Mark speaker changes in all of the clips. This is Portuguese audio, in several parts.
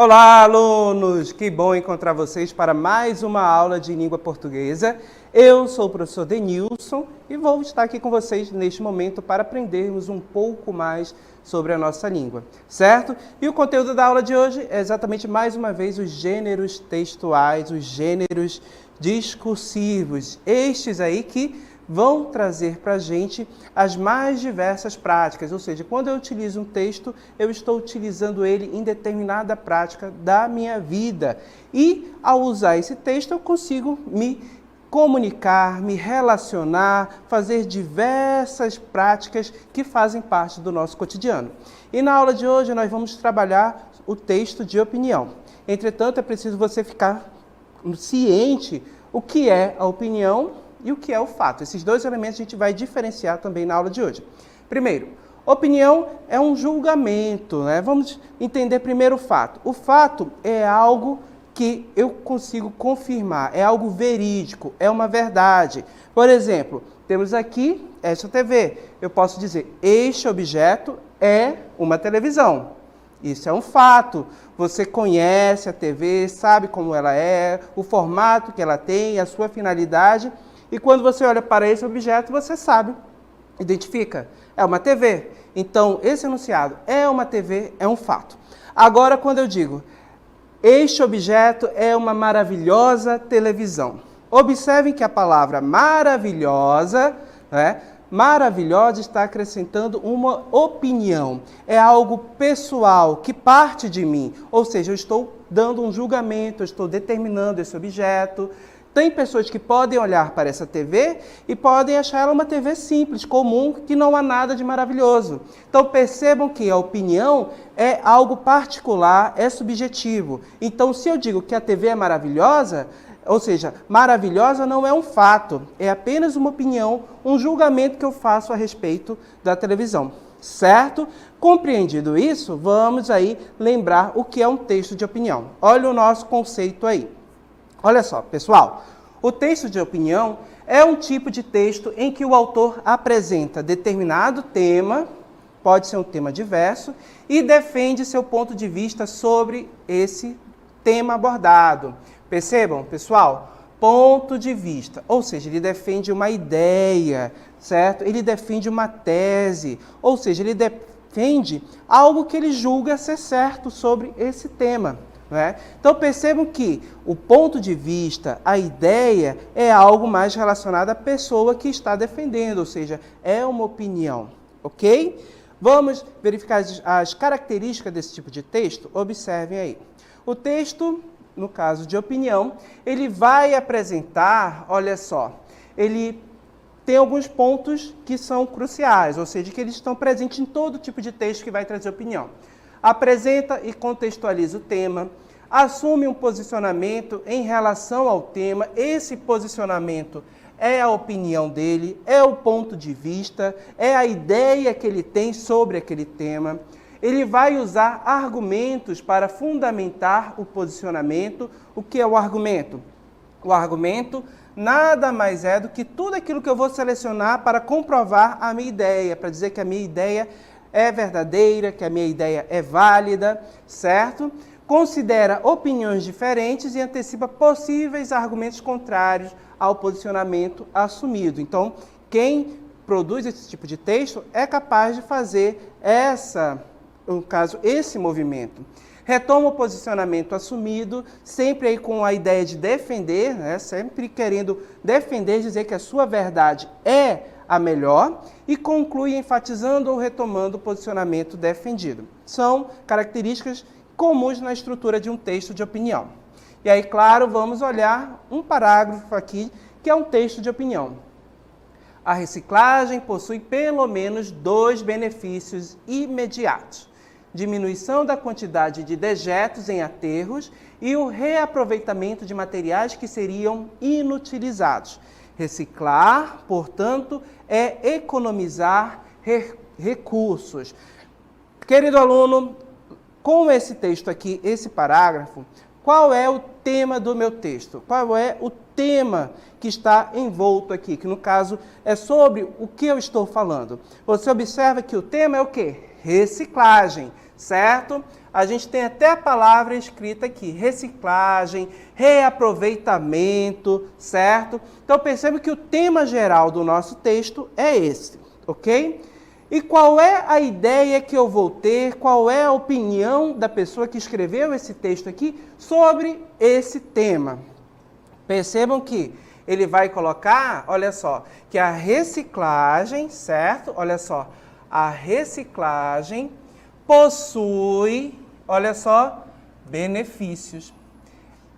Speaker 1: Olá, alunos! Que bom encontrar vocês para mais uma aula de língua portuguesa. Eu sou o professor Denilson e vou estar aqui com vocês neste momento para aprendermos um pouco mais sobre a nossa língua, certo? E o conteúdo da aula de hoje é exatamente mais uma vez os gêneros textuais, os gêneros discursivos, estes aí que vão trazer para a gente as mais diversas práticas, ou seja, quando eu utilizo um texto, eu estou utilizando ele em determinada prática da minha vida. E ao usar esse texto, eu consigo me comunicar, me relacionar, fazer diversas práticas que fazem parte do nosso cotidiano. E na aula de hoje nós vamos trabalhar o texto de opinião. Entretanto, é preciso você ficar ciente o que é a opinião e o que é o fato. Esses dois elementos a gente vai diferenciar também na aula de hoje. Primeiro, opinião é um julgamento, né? Vamos entender primeiro o fato. O fato é algo que eu consigo confirmar, é algo verídico, é uma verdade. Por exemplo, temos aqui esta TV. Eu posso dizer, este objeto é uma televisão. Isso é um fato. Você conhece a TV, sabe como ela é, o formato que ela tem, a sua finalidade. E quando você olha para esse objeto, você sabe, identifica, é uma TV. Então, esse enunciado é uma TV, é um fato. Agora, quando eu digo, este objeto é uma maravilhosa televisão. Observem que a palavra maravilhosa, né? Maravilhosa está acrescentando uma opinião. É algo pessoal, que parte de mim. Ou seja, eu estou dando um julgamento, eu estou determinando esse objeto. Tem pessoas que podem olhar para essa TV e podem achar ela uma TV simples, comum, que não há nada de maravilhoso. Então percebam que a opinião é algo particular, é subjetivo. Então se eu digo que a TV é maravilhosa, ou seja, maravilhosa não é um fato, é apenas uma opinião, um julgamento que eu faço a respeito da televisão. Certo? Compreendido isso, vamos aí lembrar o que é um texto de opinião. Olha o nosso conceito aí. Olha só, pessoal, o texto de opinião é um tipo de texto em que o autor apresenta determinado tema, pode ser um tema diverso, e defende seu ponto de vista sobre esse tema abordado. Percebam, pessoal? Ponto de vista, ou seja, ele defende uma ideia, certo? Ele defende uma tese, ou seja, ele defende algo que ele julga ser certo sobre esse tema. Então percebam que o ponto de vista, a ideia, é algo mais relacionado à pessoa que está defendendo, ou seja, é uma opinião, ok? Vamos verificar as características desse tipo de texto? Observem aí. O texto, no caso de opinião, ele vai apresentar, olha só, ele tem alguns pontos que são cruciais, ou seja, que eles estão presentes em todo tipo de texto que vai trazer opinião. Apresenta e contextualiza o tema, assume um posicionamento em relação ao tema, esse posicionamento é a opinião dele, é o ponto de vista, é a ideia que ele tem sobre aquele tema. Ele vai usar argumentos para fundamentar o posicionamento. O que é o argumento? O argumento nada mais é do que tudo aquilo que eu vou selecionar para comprovar a minha ideia, para dizer que a minha ideia é verdadeira, que a minha ideia é válida, certo? Considera opiniões diferentes e antecipa possíveis argumentos contrários ao posicionamento assumido. Então, quem produz esse tipo de texto é capaz de fazer no caso, esse movimento. Retoma o posicionamento assumido, sempre aí com a ideia de defender, né? Sempre querendo defender, dizer que a sua verdade é a melhor, e conclui enfatizando ou retomando o posicionamento defendido. São características comuns na estrutura de um texto de opinião. E aí, claro, vamos olhar um parágrafo aqui, que é um texto de opinião. A reciclagem possui pelo menos 2 benefícios imediatos: diminuição da quantidade de dejetos em aterros e o reaproveitamento de materiais que seriam inutilizados. Reciclar, portanto, é economizar recursos. Querido aluno, com esse texto aqui, esse parágrafo, qual é o tema do meu texto? Qual é o tema que está envolto aqui? Que no caso é sobre o que eu estou falando. Você observa que o tema é o quê? Reciclagem. certo? A gente tem até a palavra escrita aqui, reciclagem, reaproveitamento, certo? Então perceba que o tema geral do nosso texto é esse, ok? E qual é a ideia que eu vou ter, qual é a opinião da pessoa que escreveu esse texto aqui sobre esse tema? Percebam que ele vai colocar, olha só, que a reciclagem, certo? Olha só, a reciclagem possui, olha só, benefícios.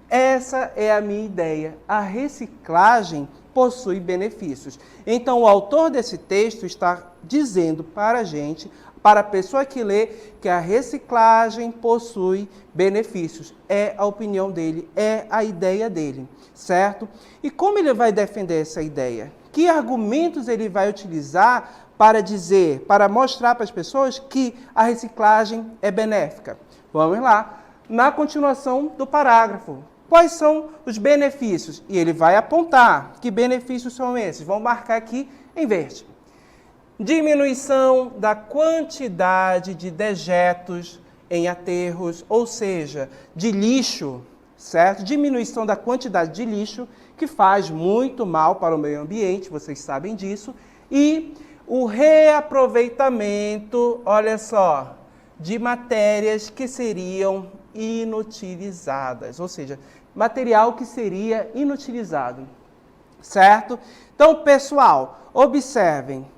Speaker 1: Essa é a minha ideia. A reciclagem possui benefícios. Então, o autor desse texto está dizendo para a gente, para a pessoa que lê, que a reciclagem possui benefícios. É a opinião dele, é a ideia dele, certo? E como ele vai defender essa ideia? Que argumentos ele vai utilizar para dizer, para mostrar para as pessoas que a reciclagem é benéfica? Vamos lá, na continuação do parágrafo. Quais são os benefícios? E ele vai apontar que benefícios são esses. Vamos marcar aqui em verde. Diminuição da quantidade de dejetos em aterros, ou seja, de lixo, certo? Diminuição da quantidade de lixo, que faz muito mal para o meio ambiente, vocês sabem disso. E o reaproveitamento, olha só, de matérias que seriam inutilizadas, ou seja, material que seria inutilizado, certo? Então, pessoal, observem,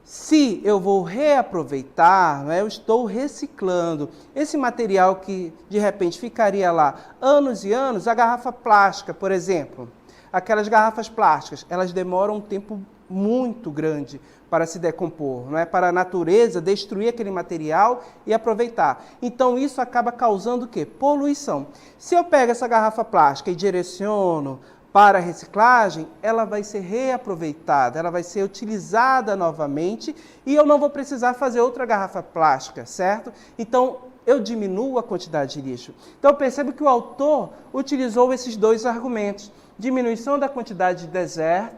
Speaker 1: se eu vou reaproveitar, né, eu estou reciclando esse material que, de repente, ficaria lá anos e anos, a garrafa plástica, por exemplo, aquelas garrafas plásticas, elas demoram um tempo muito grande para se decompor, não é? Para a natureza destruir aquele material e aproveitar. Então, isso acaba causando o quê? Poluição. Se eu pego essa garrafa plástica e direciono para a reciclagem, ela vai ser reaproveitada, ela vai ser utilizada novamente e eu não vou precisar fazer outra garrafa plástica, certo? Então, eu diminuo a quantidade de lixo. Então, percebo que o autor utilizou esses dois argumentos. Diminuição da quantidade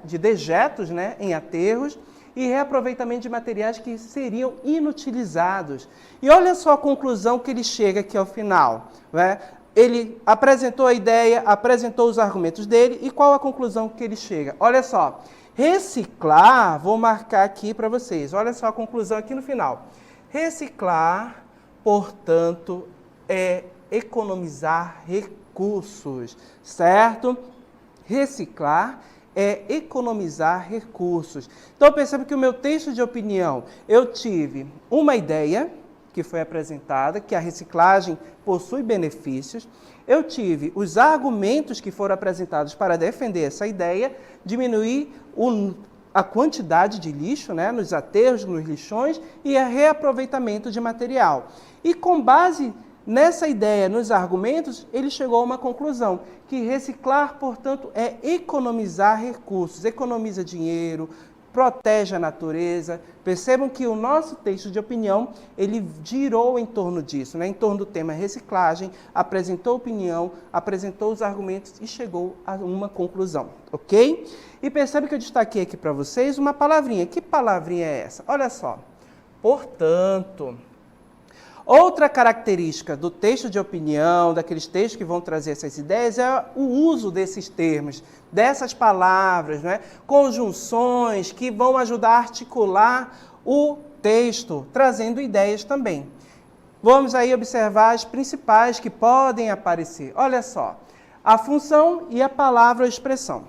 Speaker 1: de dejetos, né, em aterros e reaproveitamento de materiais que seriam inutilizados. E olha só a conclusão que ele chega aqui ao final, né? Ele apresentou a ideia, apresentou os argumentos dele e qual a conclusão que ele chega? Olha só, reciclar, vou marcar aqui para vocês, olha só a conclusão aqui no final. Reciclar, portanto, é economizar recursos, certo? Reciclar é economizar recursos. Então, perceba que o meu texto de opinião, eu tive uma ideia que foi apresentada, que a reciclagem possui benefícios. Eu tive os argumentos que foram apresentados para defender essa ideia, diminuir a quantidade de lixo, né, nos aterros, nos lixões e o reaproveitamento de material. E com base nessa ideia, nos argumentos, ele chegou a uma conclusão, que reciclar, portanto, é economizar recursos, economiza dinheiro, protege a natureza. Percebam que o nosso texto de opinião, ele girou em torno disso, né? Em torno do tema reciclagem, apresentou opinião, apresentou os argumentos e chegou a uma conclusão, ok? E percebe que eu destaquei aqui para vocês uma palavrinha. Que palavrinha é essa? Olha só. Portanto. Outra característica do texto de opinião, daqueles textos que vão trazer essas ideias, é o uso desses termos, dessas palavras, né? Conjunções que vão ajudar a articular o texto, trazendo ideias também. Vamos aí observar as principais que podem aparecer. Olha só, a função e a palavra ou expressão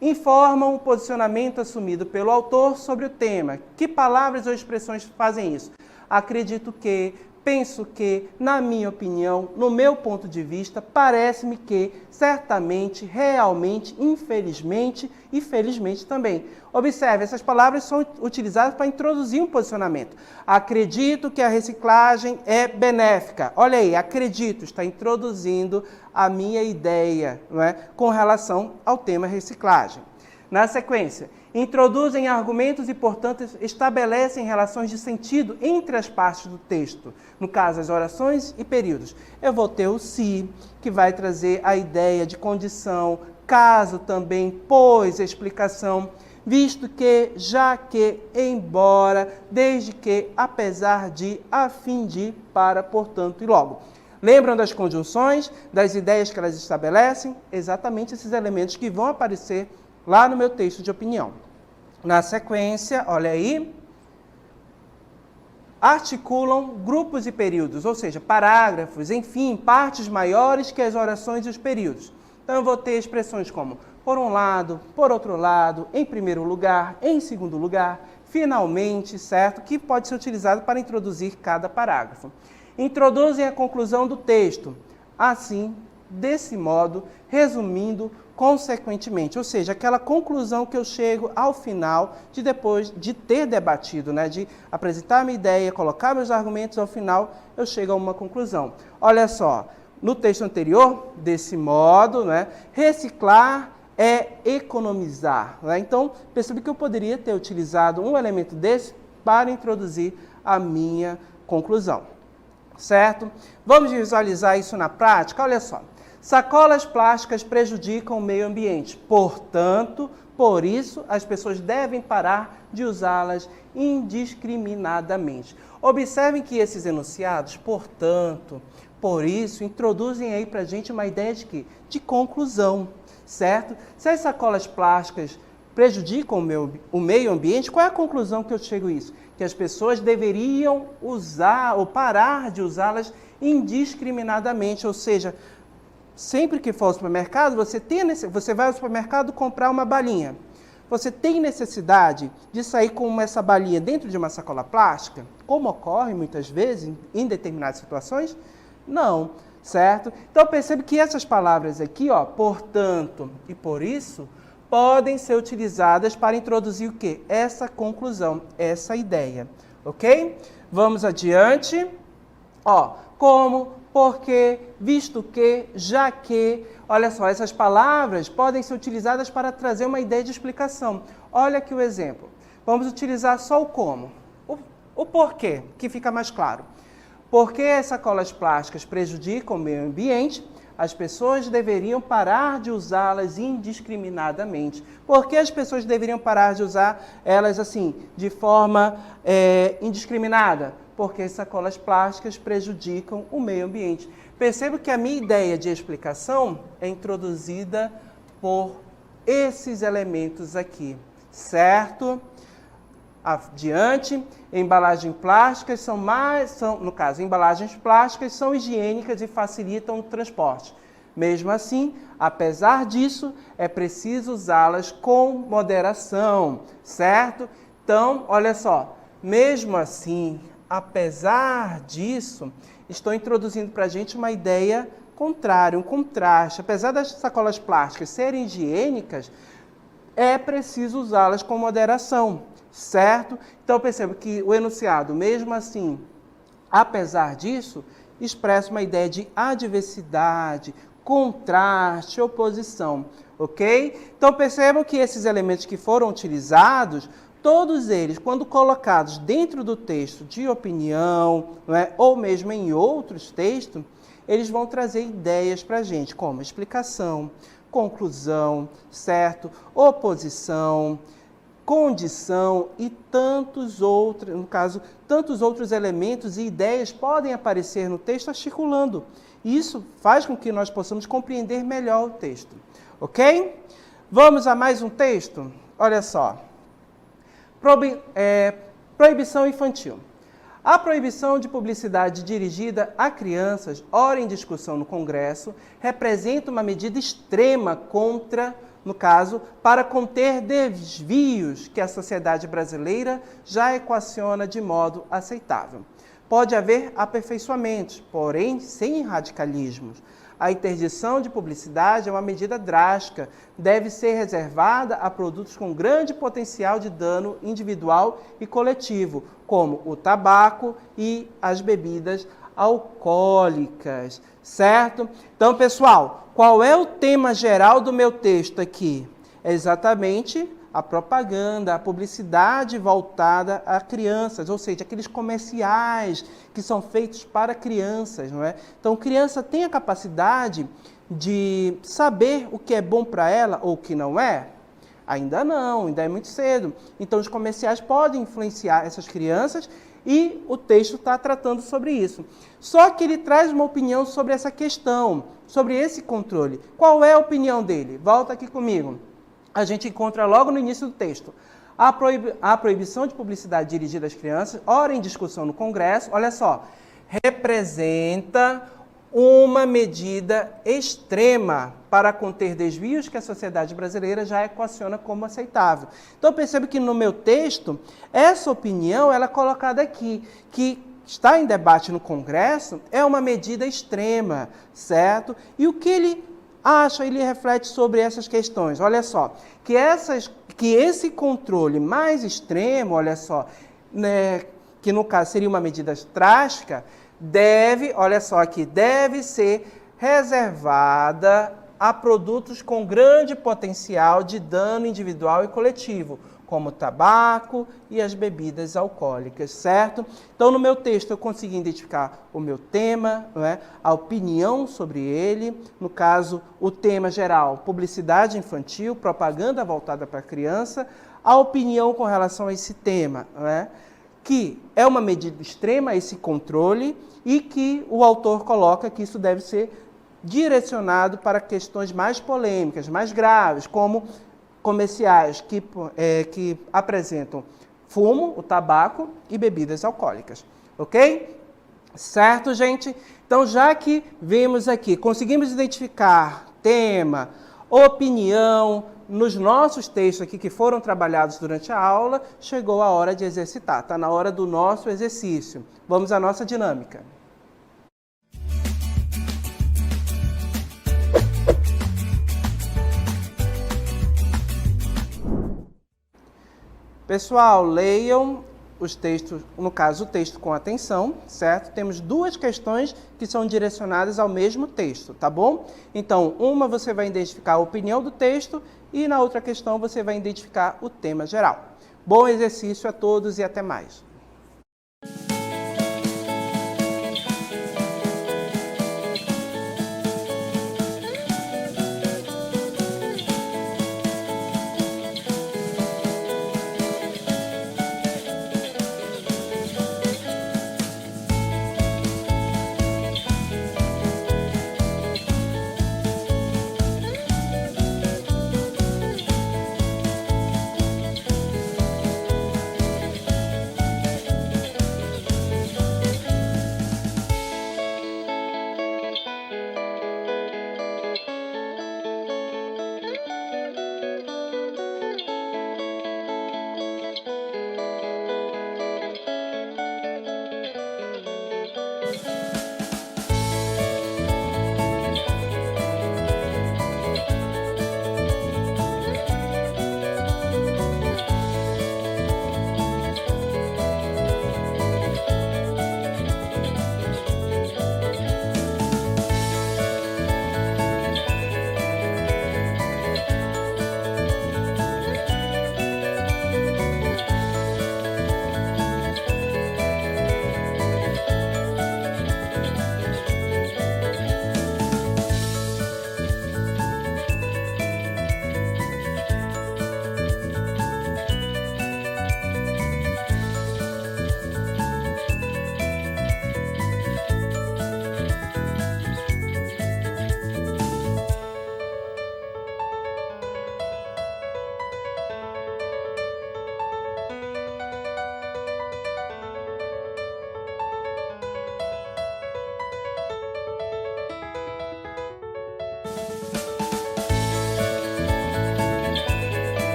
Speaker 1: informam o posicionamento assumido pelo autor sobre o tema. Que palavras ou expressões fazem isso? Acredito que, penso que, na minha opinião, no meu ponto de vista, parece-me que, certamente, realmente, infelizmente e felizmente também. Observe, essas palavras são utilizadas para introduzir um posicionamento. Acredito que a reciclagem é benéfica. Olha aí, acredito, está introduzindo a minha ideia, não é, com relação ao tema reciclagem. Na sequência, introduzem argumentos e, portanto, estabelecem relações de sentido entre as partes do texto, no caso, as orações e períodos. Eu vou ter o se, que vai trazer a ideia de condição, caso também, pois, explicação. visto que, já que, embora, desde que, apesar de, a fim de, para, portanto e logo. Lembram das conjunções, das ideias que elas estabelecem? Exatamente esses elementos que vão aparecer lá no meu texto de opinião. Na sequência, olha aí, articulam grupos e períodos, ou seja, parágrafos, enfim, partes maiores que as orações e os períodos. Então, eu vou ter expressões como por um lado, por outro lado, em primeiro lugar, em segundo lugar, finalmente, certo? Que pode ser utilizado para introduzir cada parágrafo. Introduzem a conclusão do texto, assim, desse modo, resumindo consequentemente, ou seja, aquela conclusão que eu chego ao final de depois de ter debatido, né, de apresentar minha ideia, colocar meus argumentos, ao final eu chego a uma conclusão. Olha só, no texto anterior, desse modo, né, reciclar é economizar. Né? Então, percebe que eu poderia ter utilizado um elemento desse para introduzir a minha conclusão. Certo? Vamos visualizar isso na prática? Olha só. Sacolas plásticas prejudicam o meio ambiente. Portanto, por isso, as pessoas devem parar de usá-las indiscriminadamente. Observem que esses enunciados, portanto, por isso, introduzem aí para a gente uma ideia de quê? De conclusão, certo? Se as sacolas plásticas prejudicam o meio ambiente, qual é a conclusão que eu chego a isso? Que as pessoas deveriam usar ou parar de usá-las indiscriminadamente, ou seja, sempre que for ao supermercado, você vai ao supermercado comprar uma balinha. Você tem necessidade de sair com essa balinha dentro de uma sacola plástica? Como ocorre muitas vezes em determinadas situações? Não, certo? Então percebe que essas palavras aqui, ó, portanto e por isso, podem ser utilizadas para introduzir o quê? Essa conclusão, essa ideia, ok? Vamos adiante. Ó, como, porque, visto que, já que. Olha só, essas palavras podem ser utilizadas para trazer uma ideia de explicação. Olha aqui o exemplo. Vamos utilizar só o como. O porquê, que fica mais claro. Porque as sacolas plásticas prejudicam o meio ambiente, as pessoas deveriam parar de usá-las indiscriminadamente. Por que as pessoas deveriam parar de usar elas assim, de forma indiscriminada? Porque as sacolas plásticas prejudicam o meio ambiente. Percebo que a minha ideia de explicação é introduzida por esses elementos aqui, certo? Adiante, embalagens plásticas embalagens plásticas são higiênicas e facilitam o transporte. Mesmo assim, apesar disso, é preciso usá-las com moderação, certo? Então, olha só, mesmo assim, apesar disso, estou introduzindo para a gente uma ideia contrária, um contraste. Apesar das sacolas plásticas serem higiênicas, é preciso usá-las com moderação. Certo? Então, perceba que o enunciado, mesmo assim, apesar disso, expressa uma ideia de adversidade, contraste, oposição, ok? Então, percebam que esses elementos que foram utilizados, todos eles, quando colocados dentro do texto de opinião, não é? Ou mesmo em outros textos, eles vão trazer ideias para a gente, como explicação, conclusão, certo? Oposição, condição e tantos outros, no caso, tantos outros elementos e ideias podem aparecer no texto articulando. Isso faz com que nós possamos compreender melhor o texto, ok? Vamos a mais um texto? Olha só. Proibição infantil. A proibição de publicidade dirigida a crianças, ora em discussão no Congresso, representa uma medida extrema contra, no caso, para conter desvios que a sociedade brasileira já equaciona de modo aceitável. Pode haver aperfeiçoamentos, porém sem radicalismos. A interdição de publicidade é uma medida drástica, deve ser reservada a produtos com grande potencial de dano individual e coletivo, como o tabaco e as bebidas alcoólicas, certo? Então, pessoal, qual é o tema geral do meu texto aqui? É exatamente a propaganda, a publicidade voltada a crianças, ou seja, aqueles comerciais que são feitos para crianças, não é? Então, criança tem a capacidade de saber o que é bom para ela ou o que não é? Ainda não, ainda é muito cedo. Então, os comerciais podem influenciar essas crianças e o texto está tratando sobre isso. Só que ele traz uma opinião sobre essa questão, sobre esse controle. Qual é a opinião dele? Volta aqui comigo. A gente encontra logo no início do texto. A proibição de publicidade dirigida às crianças, ora em discussão no Congresso, olha só, representa uma medida extrema para conter desvios que a sociedade brasileira já equaciona como aceitável. Então, percebo que no meu texto, essa opinião ela é colocada aqui, que está em debate no Congresso, é uma medida extrema, certo? E o que ele acha, ele reflete sobre essas questões. Olha só, que esse controle mais extremo, olha só, né, que no caso seria uma medida drástica, olha só aqui, deve ser reservada a produtos com grande potencial de dano individual e coletivo, como o tabaco e as bebidas alcoólicas, certo? Então, no meu texto, eu consegui identificar o meu tema, não é? A opinião sobre ele, no caso, o tema geral, publicidade infantil, propaganda voltada para a criança, a opinião com relação a esse tema, não é? Que é uma medida extrema, esse controle, e que o autor coloca que isso deve ser direcionado para questões mais polêmicas, mais graves, como comerciais que apresentam fumo, o tabaco e bebidas alcoólicas. Ok? Certo, gente? Então, já que vimos aqui, conseguimos identificar tema, opinião, nos nossos textos aqui que foram trabalhados durante a aula, chegou a hora de exercitar. Está na hora do nosso exercício. Vamos à nossa dinâmica. Pessoal, leiam os textos, no caso, o texto com atenção, certo? Temos duas questões que são direcionadas ao mesmo texto, tá bom? Então, uma você vai identificar a opinião do texto e na outra questão você vai identificar o tema geral. Bom exercício a todos e até mais.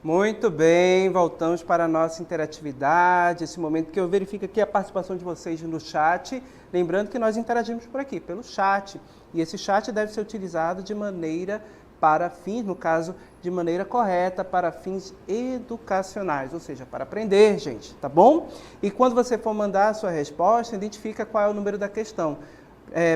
Speaker 1: Muito bem, voltamos para a nossa interatividade, esse momento que eu verifico aqui a participação de vocês no chat. Lembrando que nós interagimos por aqui, pelo chat. E esse chat deve ser utilizado de maneira para fins, no caso, de maneira correta, para fins educacionais, ou seja, para aprender, gente, tá bom? E quando você for mandar a sua resposta, identifica qual é o número da questão.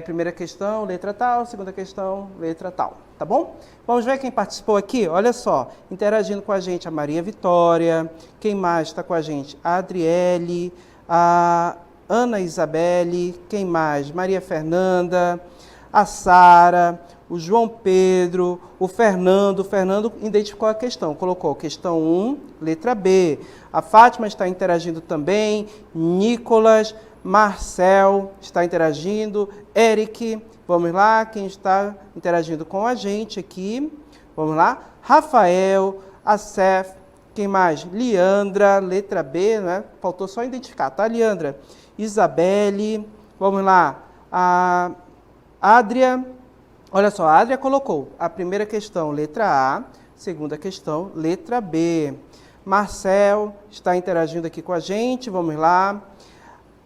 Speaker 1: Primeira questão, letra tal, segunda questão, letra tal, tá bom? Vamos ver quem participou aqui? Olha só, interagindo com a gente a Maria Vitória, quem mais está com a gente? A Adriele, a Ana Isabelle, quem mais? Maria Fernanda, a Sara, o João Pedro, o Fernando identificou a questão, colocou questão 1, letra B. A Fátima está interagindo também, Nicolas, Marcel está interagindo, Eric, vamos lá, quem está interagindo com a gente aqui, vamos lá, Rafael, Acef, quem mais? Leandra, letra B, né? Faltou só identificar, tá, Leandra? Isabelle, vamos lá, a Adria, olha só, a Adria colocou a primeira questão, letra A, segunda questão, letra B. Marcel está interagindo aqui com a gente, vamos lá.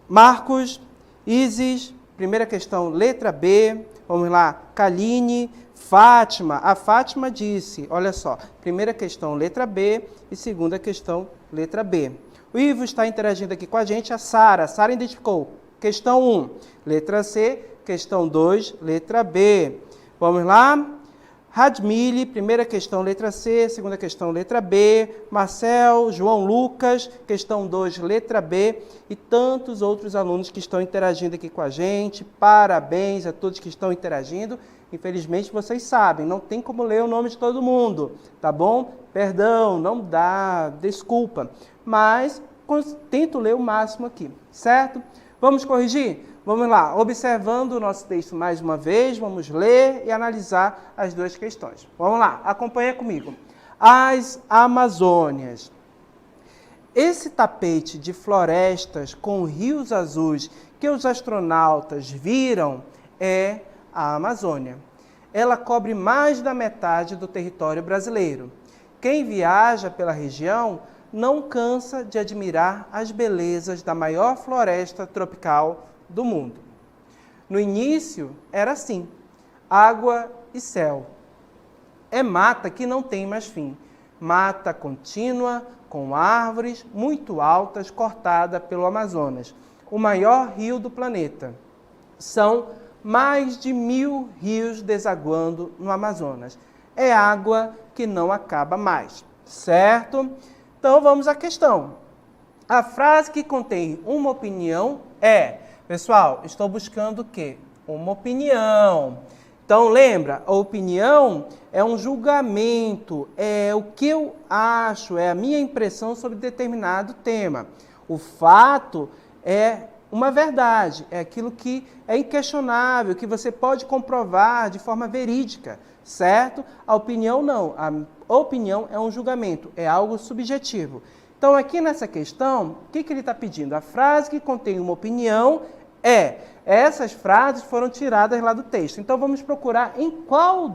Speaker 1: Marcos, Isis, primeira questão, letra B. Vamos lá, Kaline, Fátima. A Fátima disse, olha só, primeira questão, letra B e segunda questão, letra B. O Ivo está interagindo aqui com a gente, a Sara. Sara identificou questão 1, letra C, questão 2, letra B. Vamos lá? Radmile, primeira questão, letra C, segunda questão, letra B. Marcel, João Lucas, questão 2, letra B. E tantos outros alunos que estão interagindo aqui com a gente. Parabéns a todos que estão interagindo. Infelizmente, vocês sabem, não tem como ler o nome de todo mundo, tá bom? Perdão, não dá, desculpa. Mas tento ler o máximo aqui, certo? Vamos corrigir? Vamos lá, observando o nosso texto mais uma vez, vamos ler e analisar as duas questões. Vamos lá, acompanha comigo. As Amazônias. Esse tapete de florestas com rios azuis que os astronautas viram é a Amazônia. Ela cobre mais da metade do território brasileiro. Quem viaja pela região não cansa de admirar as belezas da maior floresta tropical do mundo. No início era assim, água e céu. É mata que não tem mais fim. Mata contínua, com árvores muito altas, cortada pelo Amazonas, o maior rio do planeta. São mais de 1000 rios desaguando no Amazonas. É água que não acaba mais, certo? Então vamos à questão. A frase que contém uma opinião é... Pessoal, estou buscando o quê? Uma opinião. Então, lembra, a opinião é um julgamento, é o que eu acho, é a minha impressão sobre determinado tema. O fato é uma verdade, é aquilo que é inquestionável, que você pode comprovar de forma verídica, certo? A opinião não. A opinião é um julgamento, é algo subjetivo. Então, aqui nessa questão, o que ele está pedindo? A frase que contém uma opinião essas frases foram tiradas lá do texto. Então, vamos procurar em qual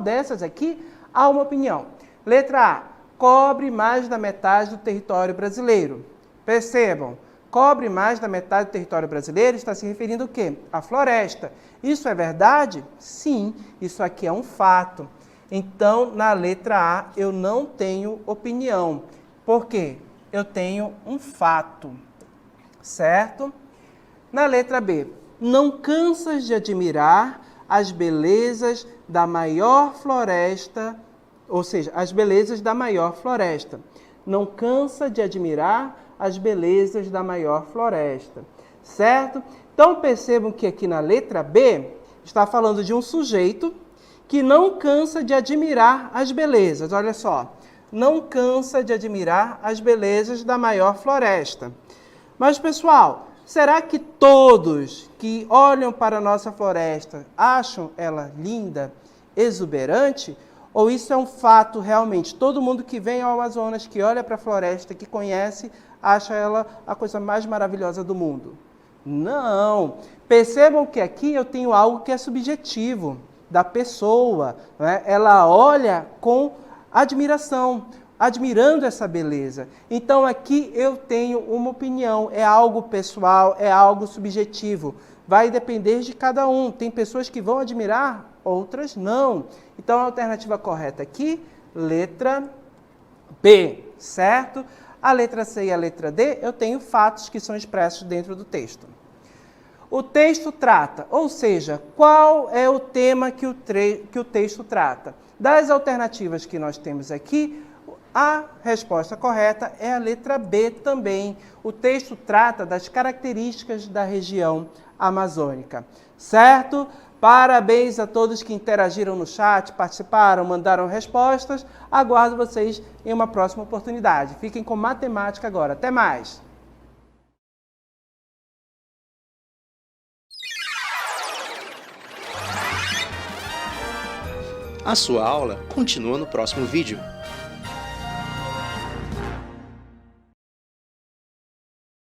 Speaker 1: dessas aqui há uma opinião. Letra A, cobre mais da metade do território brasileiro. Percebam, cobre mais da metade do território brasileiro está se referindo ao quê? À floresta. Isso é verdade? Sim, isso aqui é um fato. Então, na letra A, eu não tenho opinião. Por quê? Eu tenho um fato, certo? Na letra B, não cansas de admirar as belezas da maior floresta, ou seja, as belezas da maior floresta. Não cansa de admirar as belezas da maior floresta, certo? Então percebam que aqui na letra B está falando de um sujeito que não cansa de admirar as belezas. Olha só, não cansa de admirar as belezas da maior floresta. Mas, pessoal, será que todos que olham para a nossa floresta acham ela linda, exuberante? Ou isso é um fato realmente? Todo mundo que vem ao Amazonas, que olha para a floresta, que conhece, acha ela a coisa mais maravilhosa do mundo? Não. Percebam que aqui eu tenho algo que é subjetivo da pessoa, né? Ela olha com admiração. admirando essa beleza. Então aqui eu tenho uma opinião, é algo pessoal, é algo subjetivo. Vai depender de cada um. Tem pessoas que vão admirar, outras não. Então a alternativa correta aqui, letra B, certo? A letra C e a letra D, eu tenho fatos que são expressos dentro do texto. O texto trata, ou seja, qual é o tema que o texto trata? Das alternativas que nós temos aqui, a resposta correta é a letra B também. O texto trata das características da região amazônica, certo? Parabéns a todos que interagiram no chat, participaram, mandaram respostas. Aguardo vocês em uma próxima oportunidade. Fiquem com matemática agora. Até mais!
Speaker 2: A sua aula continua no próximo vídeo.